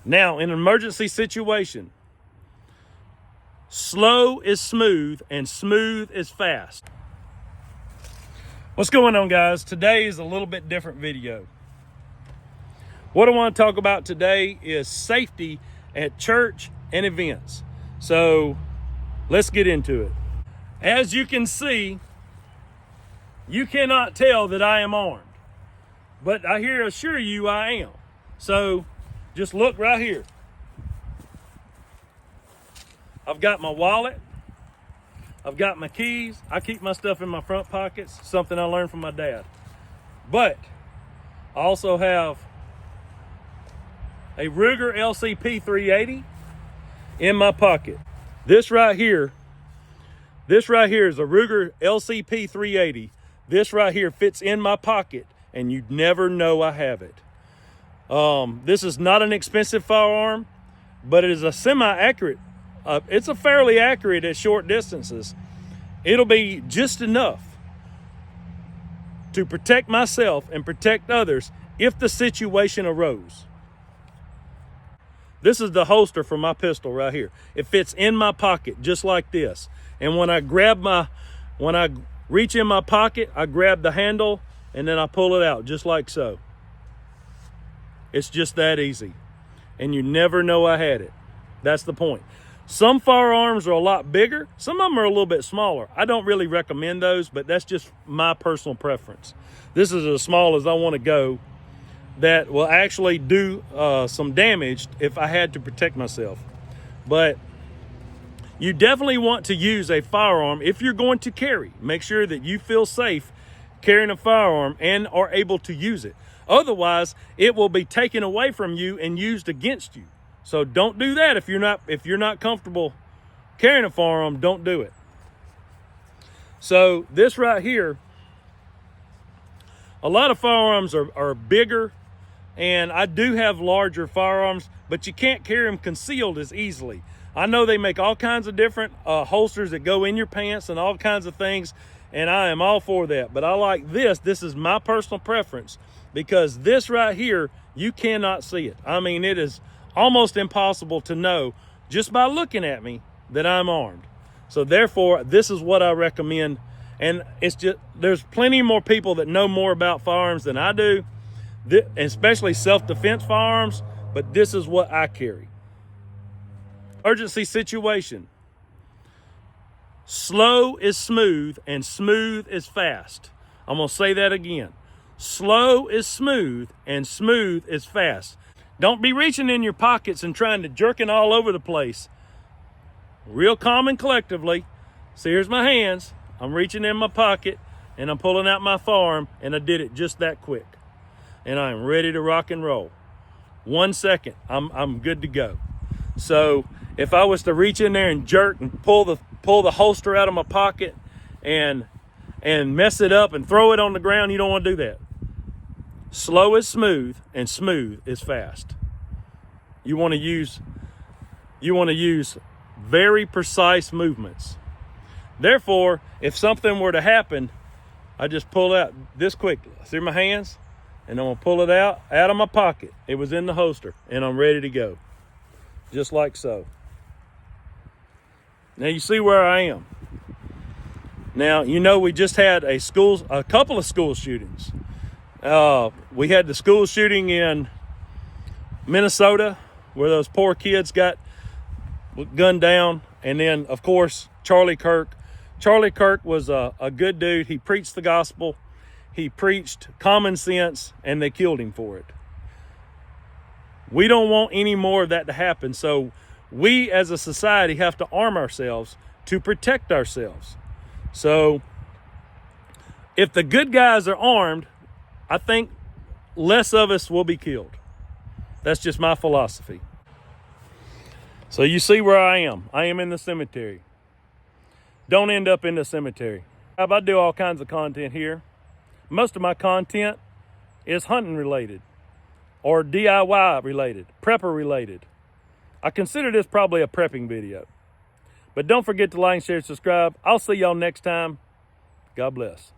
Now, in an emergency situation, slow is smooth and smooth is fast. What's going on, guys? Today is a little bit different video. What I want to talk about today is safety at church and events. So let's get into it. As you can see, you cannot tell that I am armed, but I here assure you I am. So just look right here. I've got my wallet. I've got my keys. I keep my stuff in my front pockets, something I learned from my dad. But I also have a Ruger LCP 380 in my pocket. This right here is a Ruger LCP 380. This right here fits in my pocket and you'd never know I have it. This is not an expensive firearm, but it is a semi-accurate. It's a fairly accurate at short distances. It'll be just enough to protect myself and protect others if the situation arose. This is the holster for my pistol right here. It fits in my pocket just like this. And when I reach in my pocket, I grab the handle and then I pull it out just like so. It's just that easy. And you never know I had it. That's the point. Some firearms are a lot bigger. Some of them are a little bit smaller. I don't really recommend those, but that's just my personal preference. This is as small as I want to go that will actually do some damage if I had to protect myself. But you definitely want to use a firearm if you're going to carry. Make sure that you feel safe carrying a firearm and are able to use it. Otherwise, it will be taken away from you and used against you. So don't do that. If you're not comfortable carrying a firearm, don't do it. So this right here, a lot of firearms are bigger, and I do have larger firearms, but you can't carry them concealed as easily. I know they make all kinds of different holsters that go in your pants and all kinds of things, and I am all for that. But I like this. This is my personal preference because this right here, you cannot see it. I mean, it is almost impossible to know just by looking at me that I'm armed. So therefore, this is what I recommend. And it's just, there's plenty more people that know more about firearms than I do, especially self-defense firearms, but this is what I carry. Emergency situation. Slow is smooth and smooth is fast. I'm gonna say that again. Slow is smooth and smooth is fast. Don't be reaching in your pockets and trying to jerking all over the place. Real calm and collectively. So here's my hands. I'm reaching in my pocket and I'm pulling out my firearm, and I did it just that quick. And I'm ready to rock and roll. 1 second, I'm good to go. So if I was to reach in there and jerk and pull the holster out of my pocket and mess it up and throw it on the ground, you don't want to do that. Slow is smooth and smooth is fast. You want to use very precise movements. Therefore, if something were to happen, I just pull out this quickly. See my hands? And I'm gonna pull it out of my pocket. It was in the holster and I'm ready to go. Just like so. Now you see where I am. Now, you know, we just had a couple of school shootings. We had the school shooting in Minnesota where those poor kids got gunned down. And then, of course, Charlie Kirk. Charlie Kirk was a good dude. He preached the gospel. He preached common sense, and they killed him for it. We don't want any more of that to happen. So we as a society have to arm ourselves to protect ourselves. So if the good guys are armed, I think less of us will be killed. That's just my philosophy. So you see where I am. I am in the cemetery. Don't end up in the cemetery. I do all kinds of content here. Most of my content is hunting related or DIY related, prepper related. I consider this probably a prepping video. But don't forget to like, share, subscribe. I'll see y'all next time. God bless.